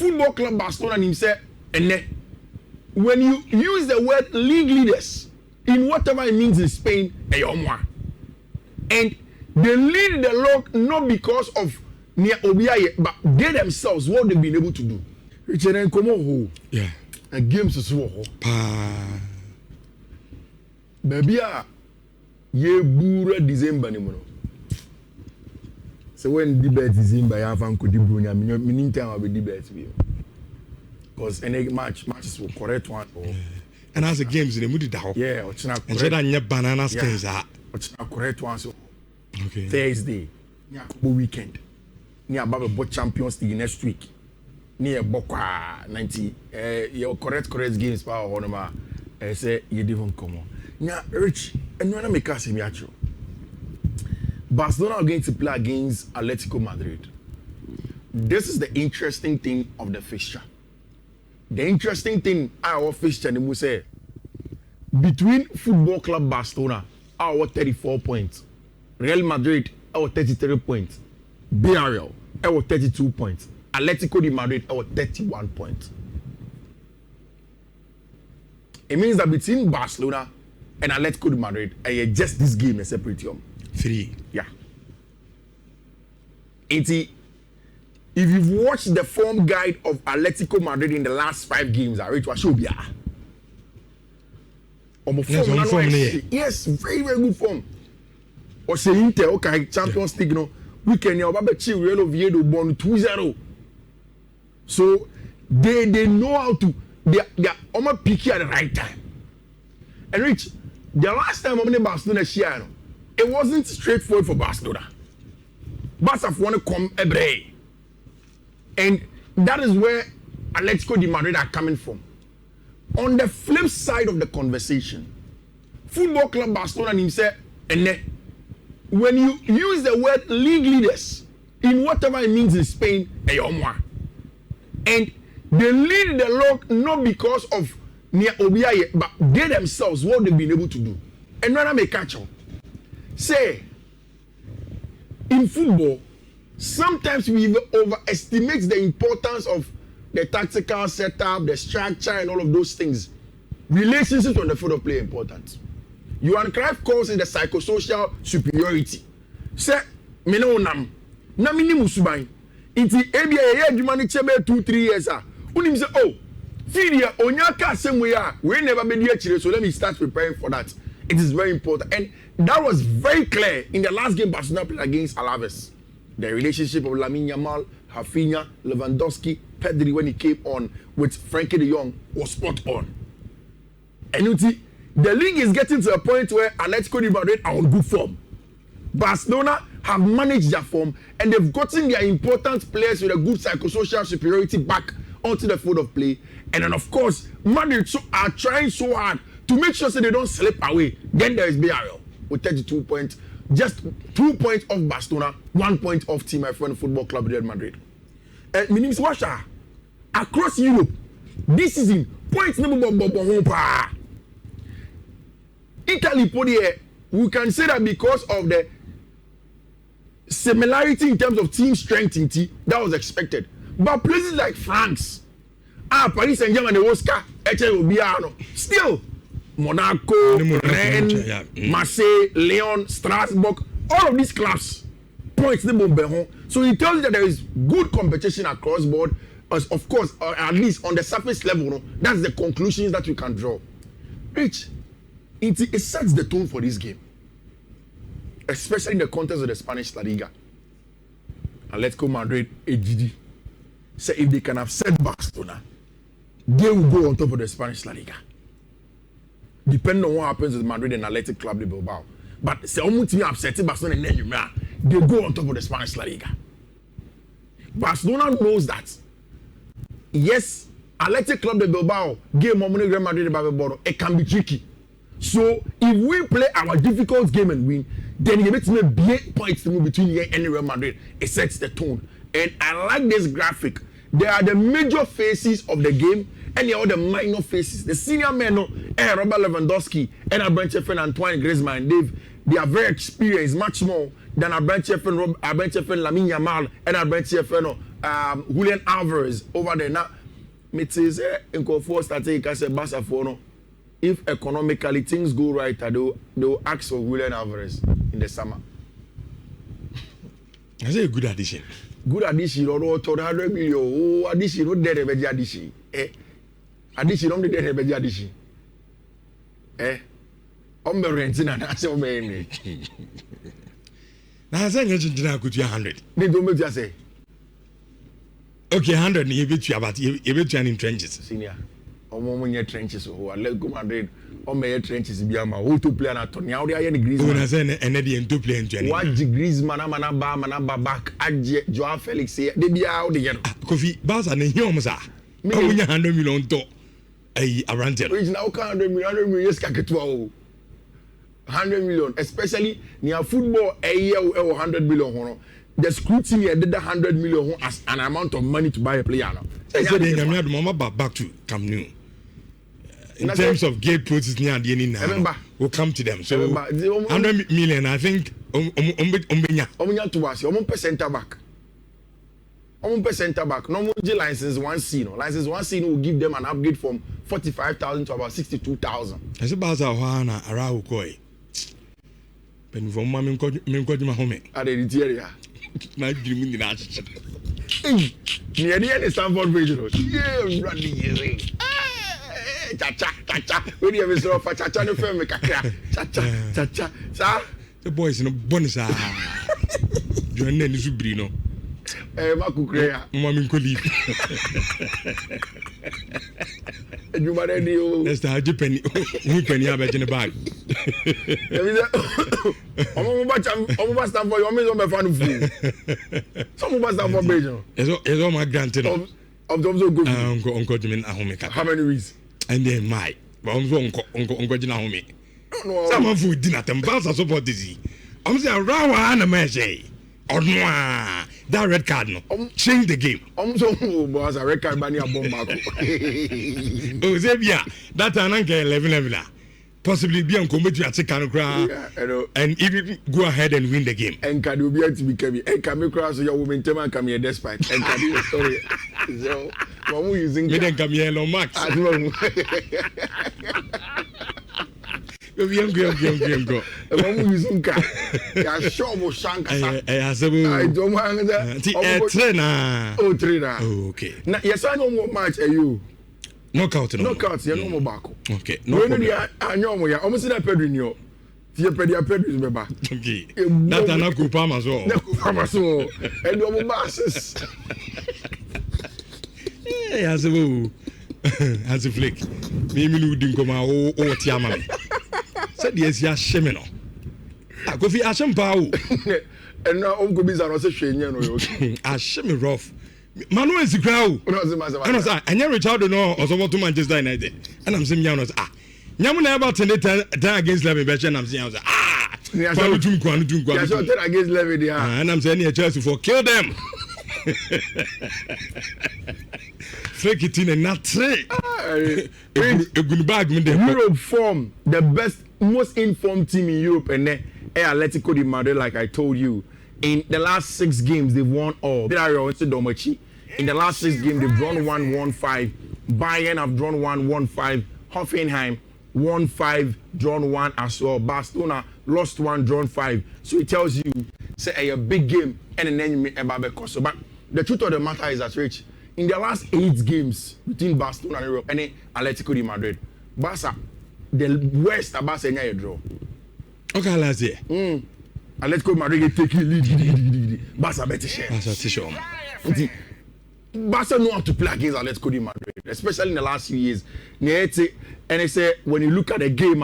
Football Club Barcelona himself, and when you use the word league leaders in whatever it means in Spain, and they lead the log not because of near Obiaye, but they themselves what they've been able to do. Richard and Como, yeah, and games as well. Baby, ye bura December ni mono. So when debate December, I have uncle Dibrunya, meaning time I'll be debate with you. Because any matches will correct one. And as the games, they moved down. Yeah, or China correct. And so that banana skins are. Or China correct one. So okay. Thursday, near weekend, near Baba Champions League next week, near Bokwa 90. Your correct games power honor. I say you didn't come on. Now, Rich, and when I make us in Yacho, Barcelona are going to play against Atlético Madrid. This is the interesting thing of the fixture. The interesting thing our fixture they say between Football Club Barcelona our 34 points, Real Madrid our 33 points, Villarreal our 32 points, Atlético de Madrid our 31 points. It means that between Barcelona and Atlético de Madrid, just this game is separate. 3. Yeah. If you've watched the form guide of Atlético Madrid in the last 5 games, I read what show be. Yes, very good form. Or say Inter, okay, Champions League, no, we can now chill Real Oviedo born 2-0. So they know how to they are almost picky at the right time. And Rich, the last time I'm in Barcelona share, it wasn't straightforward for Barcelona. Barca want to come every. And that is where Atlético de Madrid are coming from. On the flip side of the conversation, Football Club Barcelona himself, and when you use the word league leaders in whatever it means in Spain, and they lead the log not because of near Obiaye, but they themselves what they've been able to do. And when I make catch up, say in football, sometimes we overestimate the importance of the tactical setup, the structure, and all of those things. Relationships on the field of play are important. Johan Cruyff calls it the psychosocial superiority. Say, me no nam, na me ni musuban. Inti ebi eye adwuma ni chebe 2-3 years ah. Unim say oh, Fidia onyaka same way ah. We never be there chire, so let me start preparing for that. It is very important, and that was very clear in the last game Barcelona played against Alaves. The relationship of Lamine Yamal, Rafinha, Lewandowski, Pedri when he came on with Frankie de Jong was spot on. And you see, the league is getting to a point where Atlético de Madrid are on good form. Barcelona have managed their form and they've gotten their important players with a good psychosocial superiority back onto the field of play. And then of course, Madrid are trying so hard to make sure that they don't slip away. Then there is Villarreal with 32 points. Just 2 points off Barcelona, 1 point off Team F1 Football Club Real Madrid. Minims Washa, across Europe, this season, points number Italy, we can say that because of the similarity in terms of team strength, that was expected. But places like France, Paris Saint-Germain, Oscar, still, Monaco, Rennes, Marseille, Lyon, Strasbourg, all of these clubs points the bomb. So it tells you that there is good competition across board. As of course, at least on the surface level, that's the conclusions that you can draw. Rich, it sets the tone for this game, especially in the context of the Spanish La Liga. Atlético Madrid, AGD, say if they can upset Barcelona, they will go on top of the Spanish La Liga. Depending on what happens with Madrid and Athletic Club de Bilbao. But say almost me upsetting Barcelona and then they go on top of the Spanish La Liga. Barcelona knows that. Yes, Athletic Club de Bilbao game on Real Madrid and it can be tricky. So if we play our difficult game and win, then it makes me be points to move between here and Real Madrid. It sets the tone. And I like this graphic. There are the major phases of the game and there are the minor phases. The senior men, Robert Lewandowski and Abranche and Antoine Griezmann, they are very experienced, much more than Abranche and Lamine Yamal and Abranche Julian Alvarez over there now. Me say in for starting I say Barca for no. If economically things go right, they will ask for Julian Alvarez in the summer. I say a good addition. Good addition, or 100 million. Oh, addition, not there, better addition. Addition, not there, better addition. I'm renting and I say, oh, man. Now, I say, you could 100. They don't make just say. Okay, 100, you bet you about you in trenches. Senior. Omo nye trenches oh Atletico Madrid o me trenches bia ma who to play na Tony how dey any Griezmann una say na dey to play into what Griezmann mana ba back aje Joao Felix dey bia how dey no Kofi Barca na here omo sa o nya 100 million to around there which now 100 million yes ka ketua o 100 million especially near football a year 100 million hono the scrutiny did the 100 million as an amount of money to buy a player now so they back to Camp Nou. In terms of gate process near the end now, we'll come to them. So 100 million, I think, omunya to us, center back. Center back. No more license 1C. No. License 1C will give them an upgrade from 45,000 to about 62,000. I say Barca Hana Arau Koi. Pen from Mammy Home. At the interior. My dream in that. Near the end of Stanford Bridge. Yeah, running. Cha. When you have a sort of cha no firm cha. Sir? The boys in a bonus. Your name is Ubrino. Maku Crea. Mammy Collie. And you might do. That's the Japan. Who can you have in the bag? I'm about stand for your miss on my fan food. Some of us stand for Belgium. It's all my granted. Of those who go. Uncle Jimin Ahome. How many weeks? And then my uncle Jina Home. Someone food dinner and Barca support this. I'm saying Rawa and a Messi. Or no, that red card no. Change the game. So was a red card by near bomb. Oh, Zebia, that an uncle 11. Possibly be on committee at Second Crown. And even go ahead and win the game. And can you be able to be coming? And can you cross your woman Tema come here despite? And can you story? So, what we using? You didn't come here, no Max. Go. What we using? Ya show mo shanka. I don't want that. Trainer. Oh, trainer. Okay. Now, yes, I know more match. Are you? Knockout, you no more back. Okay, no problem. I know more. Almost that Pedro. Tia Pedro is beba. Okay. That na Kupama so. Na Kupama so. And no more masses. As a flick. Me looking come o tiama. Said yes, ya shemeno. Kofi Asham Pau. And now Uncle Bizarre was a shame, you know. Asham rough. Manu is the crowd. And I was I never Richard no or someone to Manchester United. And I'm saying Yamu never turn against Levy Becher and I'm saying Kwanu against Levy there. And I'm saying Chelsea for kill them. Fake it in a nut tray. A good bag with the Europe form the best, most informed team in Europe, and then Atlético de Madrid, like I told you. In the last 6 games, they've won all. In the last 6 games, they've drawn 1-1-5. Bayern have drawn 1-1-5. Hoffenheim 1-5, drawn 1 as well. Barcelona lost 1, drawn 5. So it tells you, say a big game and an enemy about Bekoso. But the truth of the matter is that, Rich, in the last 8 games between Barcelona and Europe and Atlético de Madrid, Barca, the worst Barca in a draw. Okay, last year. Atlético Madrid take lead. Barca better share. Barca know how to play against Atlético de Madrid, especially in the last few years. And they say when you look at the game,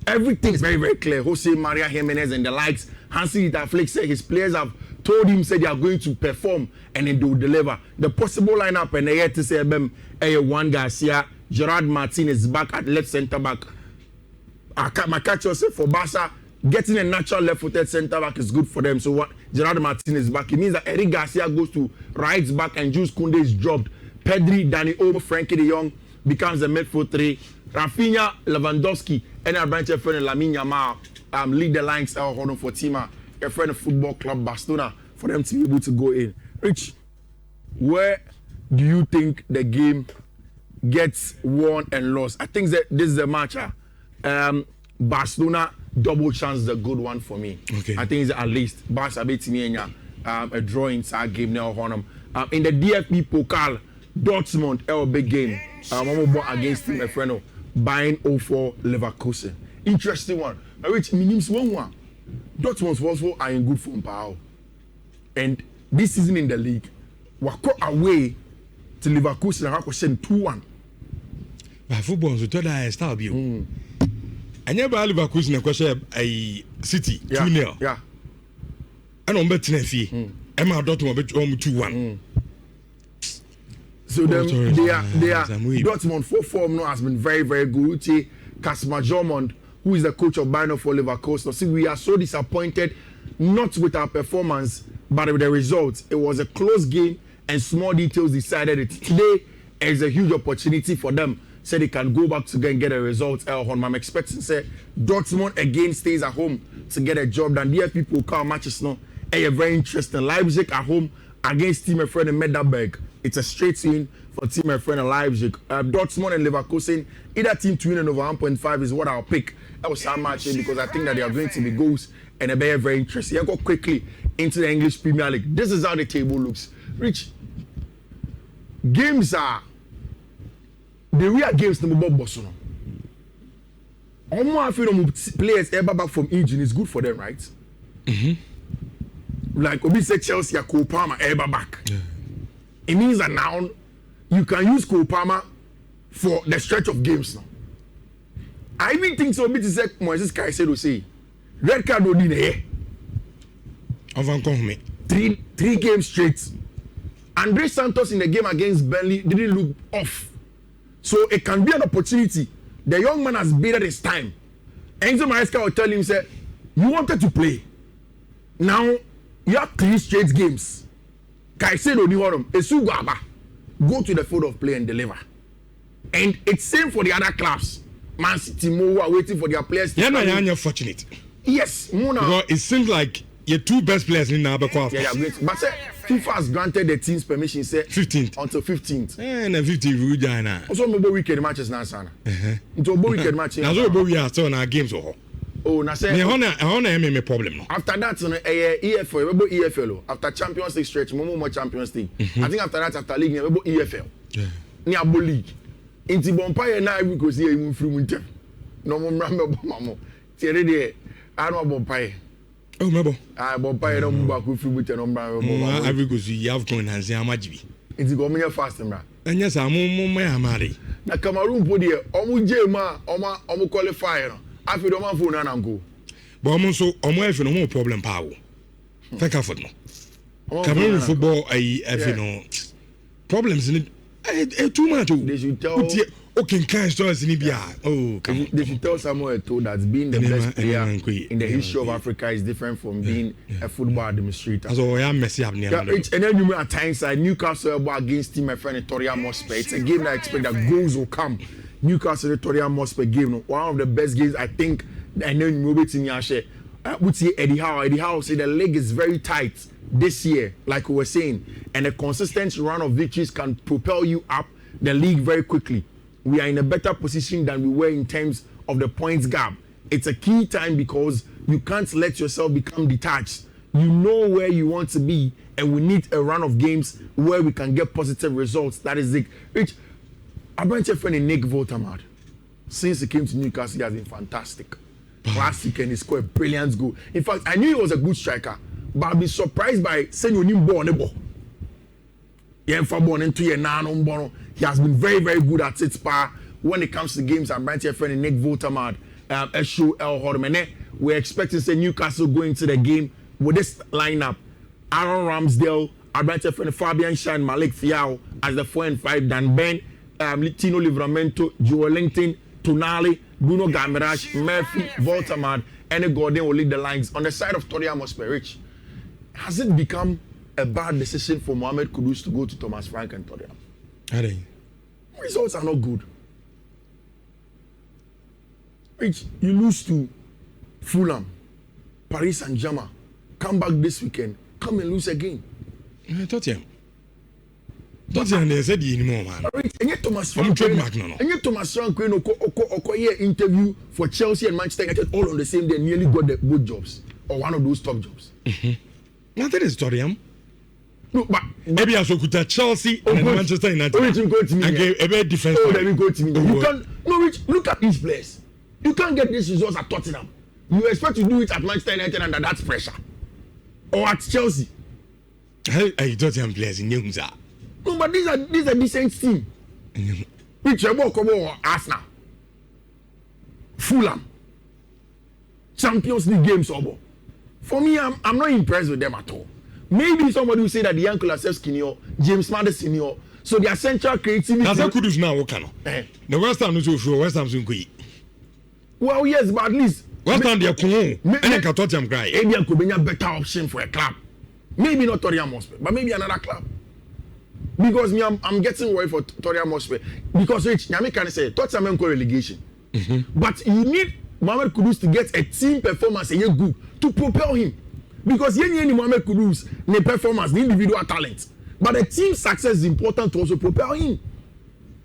everything is very, very clear. Jose Maria Jimenez and the likes, Hansi Flick said his players have told him said they are going to perform and then they will deliver. The possible lineup and they had to say Juan Garcia, Gerard Martin is back at left centre back. My catch yourself for Barca. Getting a natural left-footed centre back is good for them. So what? Gerard Martin is back. It means that Eric Garcia goes to right back and Jules Koundé is dropped. Pedri, Dani Olmo, Frankie de Jong becomes the midfield 3. Rafinha, Lewandowski, and our branch friend Lamine Yamal lead the lines hold on for Tima, a friend of Football Club Barcelona for them to be able to go in. Rich, where do you think the game gets won and lost? I think that this is a match. Barcelona double chance is a good one for me. Okay. I think it's at least Barca beat me a draw inside game now. In the DFB Pokal, Dortmund a big game. Against Team Efreno, buying 0-4 Leverkusen. Interesting one. Which means 1-1. Dortmund also are in good form, pal. And this season in the league, we got away to Leverkusen and send 2-1. But football so that style view. And you buy Leverkusen a question a City 2-0. Yeah. And on bet fee. Emma Dortmund bet 2-1. So they are Dortmund full form now has been very, very good. Kasper Jormund, who is the coach of Bayern for Leverkusen. See, we are so disappointed, not with our performance, but with the results. It was a close game and small details decided it. Today is a huge opportunity for them so they can go back to get a result. I'm expecting say Dortmund again stays at home to get a job done. Dear people come matches now. Very interesting. Leipzig at home against Team Efren and Medderberg. It's a straight win for Team Efren and Leipzig. Dortmund and Leverkusen, either team to win and over 1.5 is what I'll pick. That was how much because I think that they are going to be goals and a very, very interesting. I'll go quickly into the English Premier League. This is how the table looks. Rich, games are the real games the mobile boss. Almost players ever back from injury is good for them, right? Like Obi said, Chelsea are Cole Palmer ever back. Yeah. It means that now you can use Cole Palmer for the stretch of games now. I even think so. Obi to say Moises Caicedo say red card will be three games straight. Andre Santos in the game against Burnley didn't look off. So it can be an opportunity. The young man has bided his time. Enzo Maresca will tell him, say, you wanted to play. Now, you have 3 straight games. Caicedo, go to the field of play and deliver. And it's same for the other clubs. Man City, Mo are waiting for their players. You're fortunate. Yes, Mona. Because it seems like your 2 best players in now. Yeah, great. But FIFA has granted the team's permission, say 15th until 15th. And 15th we join. Also, no weekend matches now, sana. Into weekend matches. Now, so we are still in our games. Oh, na say. I want problem. After that, EFL, we go EFL. After Champions League stretch, more Champions League. I think after that, after league, we go EFL. Ni abo league. Inti bompire na we go see him free winter. No more remember mamo. Tiere de, I don't bompire. Oh, mabo. Ah, bompire no move back free winter no remember. I will go see you have going and say how much be. Inti go me fast mbra. And yes, I'm more amari. Na Cameroon po de, omu jema, omu qualify no. I feel the man for an uncle. But I'm also no problem power. Thank you for no. Cameroon football, problems in it. Too much. They should tell. Okay, kind stories in Libya. Oh, they should tell Samuel Eto'o that being the best player in the history of Africa is different from being a football administrator. So I am messy up near. And then you at times like Newcastle against Team my friend Toria Mospe. It's a game that I expect that goals will come. Newcastle Toria Mospe game, one of the best games I think. And then you will be I would say Eddie Howe say the league is very tight this year, like we were saying, and a consistent run of victories can propel you up the league very quickly. We are in a better position than we were in terms of the points gap. It's a key time because you can't let yourself become detached. You know where you want to be, and we need a run of games where we can get positive results. That is it. Rich, I brought your friend Nick Votamad. Since he came to Newcastle, he has been fantastic. Last weekend, he scored a brilliant goal. In fact, I knew he was a good striker, but I've been surprised by saying you need ball. He has been very, very good at its power when it comes to games. I'm right here, friend Nick Votamad, Eshu El Hormene. We're expecting say Newcastle going to the game with this lineup: Aaron Ramsdale, I'm right here, friend Fabian Shine, Malik Thiaw as the 4 and 5, Dan Ben, Tino Livramento, Joel Linton, Tonali, Bruno Gamerash, Murphy, Votamad, and Gordon will lead the lines. On the side of Toria Mospe, Rich, has it become a bad decision for Mohamed Kudus to go to Thomas Frank and Toria? Results are not good. Rich, you lose to Fulham, Paris Saint-Germain, come back this weekend, come and lose again. I thought him. Tottenham they said anymore man. Enye Thomas Frank Frank. no. Enye Thomas Frank no okoye interview for Chelsea and Manchester United all on the same day, nearly got the both jobs or one of those top jobs. Nothing is Tottenham. No, but maybe I should go to Chelsea and Manchester United. And get a very different. Oh, let me go to me. You can't. No, Rich. Look at these players. You can't get these results at Tottenham. You expect to do it at Manchester United under that pressure, or at Chelsea. I Tottenham players in News. No, but these are decent team. Which are Arsenal, Fulham, Champions League games over. For me, I'm not impressed with them at all. Maybe somebody will say that the young Kulusevski or James Maddison senior, so their central creativity. That's how Kudus now work on. The West Ham is also West Ham soon. Well, yes, but at least West Ham they are cool. And I can Tottenham cry. Maybe could be a better option for a club. Maybe not Tottenham Hotspur, but maybe another club. Because me, I'm getting worried for Tottenham Hotspur. Because Rich, Nyame can say Tottenham go relegation. But you need Mohamed Kudus to get a team performance and you good to propel him. Because you need Mohamed Kudus, the performance, the individual talent. But the team success is important to also propel him.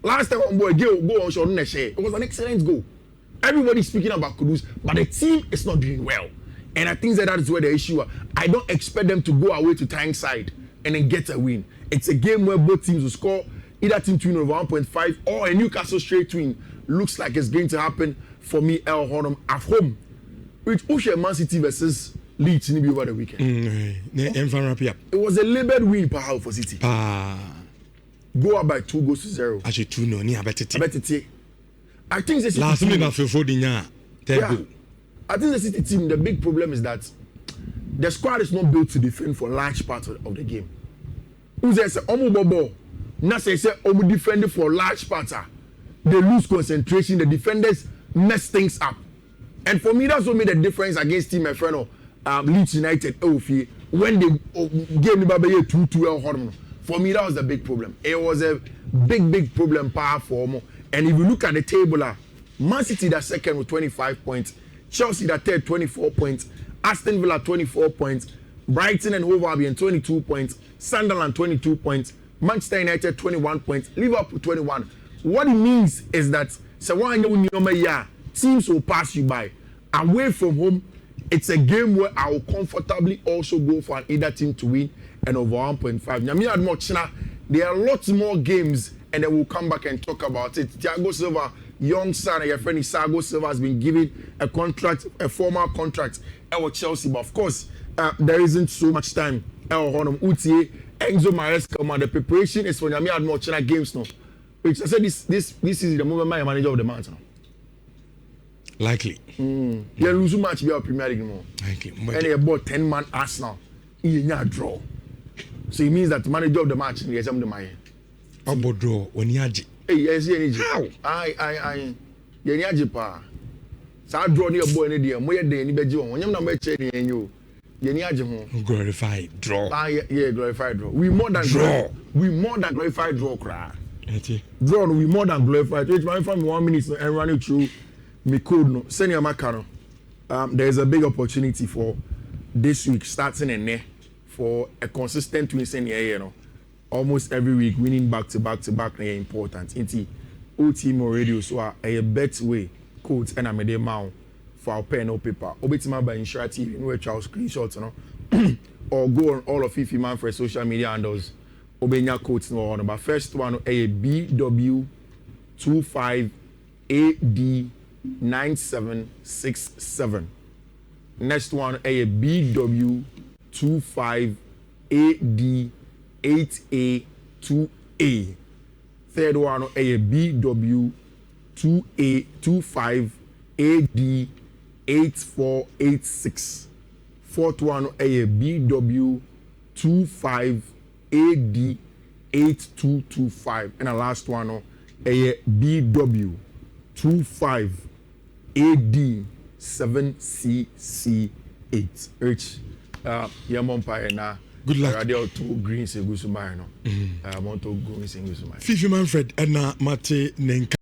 Last time on boy go on short it was an excellent goal. Everybody's speaking about Kudus, but the team is not doing well. And I think that is where the issue is. I don't expect them to go away to Tyneside and then get a win. It's a game where both teams will score, either team to win over 1.5 or a Newcastle straight win. Looks like it's going to happen for me, El Hornum, at home. Which Usher Man City versus Leeds in over the weekend. It was a labeled win per house for City. Go up by 2-0. Actually, 2-0. I think the City last team, minute for yeah, I think the City team, the big problem is that the squad is not built to defend for large parts of the game. Who says Omu Bobo? Now say Omu defending for large parts. They lose concentration. The defenders mess things up. And for me, that's what made the difference against team my friend Leeds United when they gave me 2-2. For me, that was the big problem. It was a big problem for me. And if you look at the table, Man City that second with 25 points, Chelsea that third 24 points, Aston Villa 24 points, Brighton and Hove Albion 22 points, Sunderland 22 points, Manchester United 21 points, Liverpool 21. What it means is that teams will pass you by. Away from home, it's a game where I will comfortably also go for either team to win and over 1.5. There are lots more games and then we'll come back and talk about it. Thiago Silva, young son, your friend Thiago Silva has been given a contract, a formal contract at Chelsea. But of course, there isn't so much time. Enzo Maresca, the preparation is for Nyame Admochina games now. Which I said this is the moment my manager of the month now. Likely. Yeah, lose match be our Premier League more. Likely. And they bought 10-man Arsenal. In a draw. So it means that the manager of the match is the man. About draw when yaji. Hey, yes, how? I yaji pa. So I draw near boy in the more than any bedroom. When you're not matching you, yaji glorified draw. Yeah, glorified draw. We more than draw. We more than glorified draw cry. Draw we more than glorified. Which my from 1 minute and running through me code no. Senior Macano. There is a big opportunity for this week starting in there for a consistent win in here, you know. Almost every week winning back to back is important. Inti OT more radio so a bet way codes and I made a mount for our pen or paper. Obitima by Insure TV, no Charles screenshots, you know. Or go on all of Fifi man for social media handles. Obenya codes no on. But first one a BW25AD9767. Next one a BW25AD8A2A. Third one a BW25AD8486. Fourth one a BW25AD8225. And the last one a BW25AD7CC8. Rich, Yamonpa na. Good luck. Radio to greens and gusumai no. I want to go greens and gusumai. Fifi Manfred and Mate Nenka.